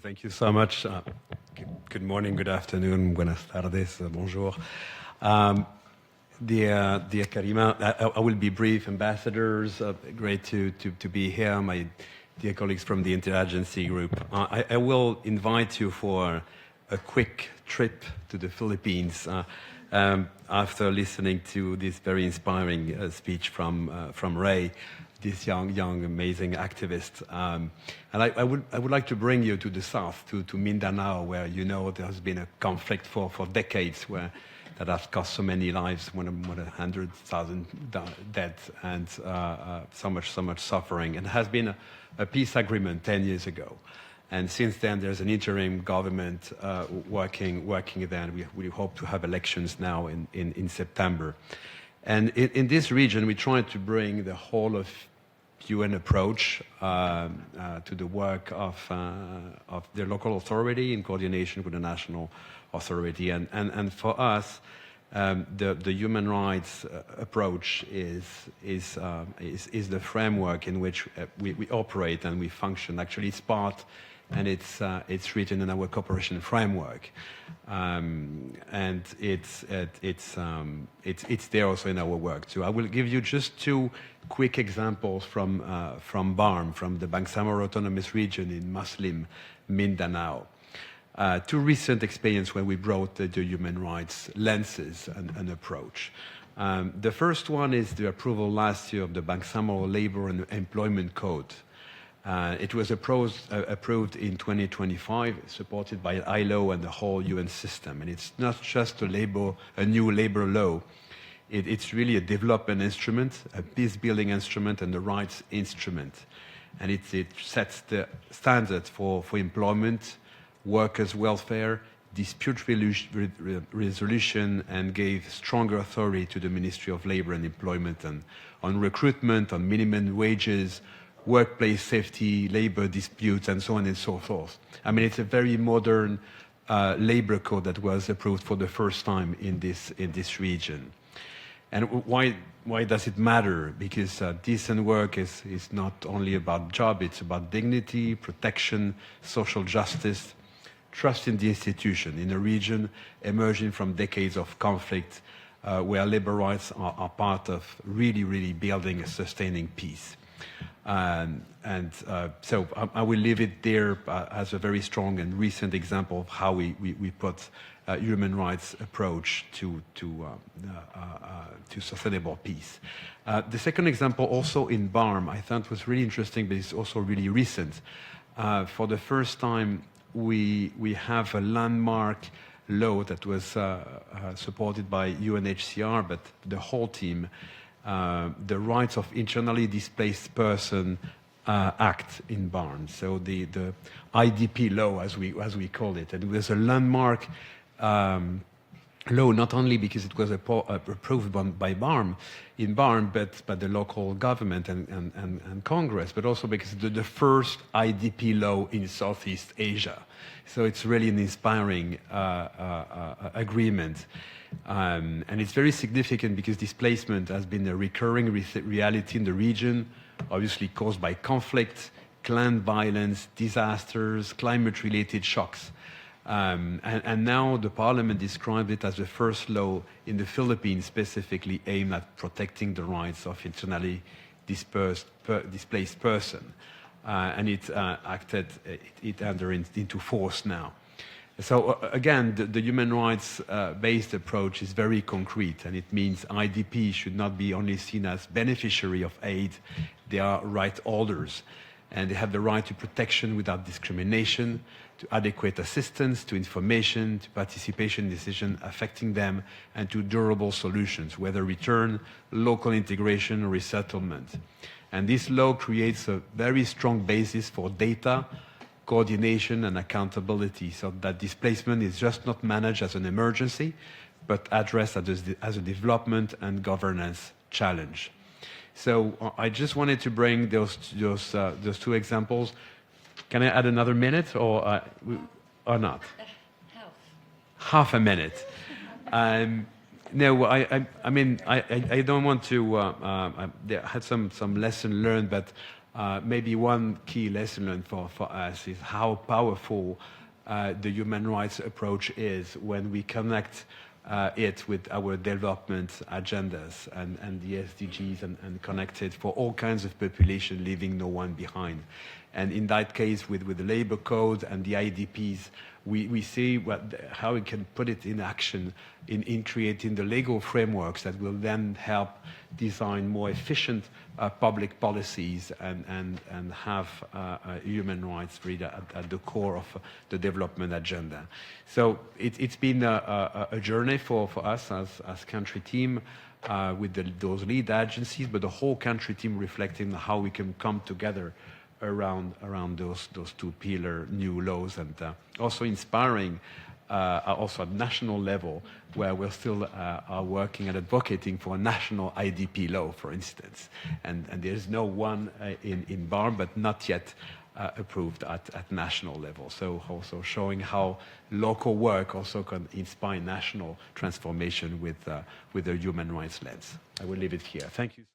Thank you so much. Good morning, good afternoon, buenas tardes, bonjour. Dear Karima, I will be brief. Ambassadors, great to be here. My dear colleagues from the Interagency Group. I will invite you for a quick trip to the Philippines after listening to this very inspiring speech from Ray, this young, amazing activist. And I would like to bring you to the south, to Mindanao, where you know there has been a conflict for decades, that has cost so many lives, more than 100,000 dead, and so much suffering. And has been a peace agreement 10 years ago. And since then, there's an interim government working there, and we hope to have elections now in September. And in this region, we try to bring the whole of UN approach to the work of the local authority in coordination with the national authority. And for us, the human rights approach is the framework in which we operate and we function. Actually, it's part, and it's written in our cooperation framework, and it's there also in our work too. I will give you just two quick examples from BARM, from the Bangsamoro Autonomous Region in Muslim Mindanao. Two recent experiences where we brought the human rights lenses and approach. The first one is the approval last year of the Bangsamoro Labor and Employment Code. It was approved in 2025, supported by ILO and the whole UN system. And it's not just a new labor law. It's really a development instrument, a peace-building instrument, and a rights instrument. And it sets the standards for employment, workers' welfare, dispute resolution, and gave stronger authority to the Ministry of Labor and Employment on recruitment, on minimum wages, workplace safety, labor disputes, and so on and so forth. I mean, it's a very modern labor code that was approved for the first time in this region. And why does it matter? Because decent work is not only about job, it's about dignity, protection, social justice, trust in the institution in a region emerging from decades of conflict where labor rights are part of really building a sustaining peace. So I will leave it there as a very strong and recent example of how we put human rights approach to sustainable peace. The second example, also in BARM, I thought was really interesting, but it's also really recent. For the first time, we have a landmark law that was supported by UNHCR, but the whole team. The Rights of Internally Displaced Person Act in BARM, so the IDP law, as we call it. And it was a landmark law, not only because it was approved by BARM, but by the local government and Congress, but also because it's the first IDP law in Southeast Asia. So it's really an inspiring agreement. And it's very significant because displacement has been a recurring reality in the region, obviously caused by conflict, clan violence, disasters, climate-related shocks. And now the parliament described it as the first law in the Philippines specifically aimed at protecting the rights of internally displaced person. And it entered into force now. So again, the human rights-based approach is very concrete, and it means IDP should not be only seen as beneficiary of aid, they are right holders, and they have the right to protection without discrimination, to adequate assistance, to information, to participation in decisions affecting them, and to durable solutions, whether return, local integration, or resettlement. And this law creates a very strong basis for data, coordination and accountability, so that displacement is just not managed as an emergency, but addressed as a development and governance challenge. So I just wanted to bring those two examples. Can I add another minute or not? Half a minute. No, I mean, I don't want to. I had some lesson learned, but Maybe one key lesson learned for us is how powerful the human rights approach is when we connect it with our development agendas and the SDGs and connect it for all kinds of population, leaving no one behind. And in that case, with the labor code and the IDPs, we see how we can put it in action in creating the legal frameworks that will then help design more efficient public policies and have human rights really at the core of the development agenda. So it's been a journey for us as country team with those lead agencies, but the whole country team reflecting how we can come together around those two pillar new laws, and also inspiring also at national level, where we're still are working and advocating for a national IDP law, for instance. And there's no one in BAR, but not yet approved at national level. So also showing how local work also can inspire national transformation with a human rights lens. I will leave it here. Thank you.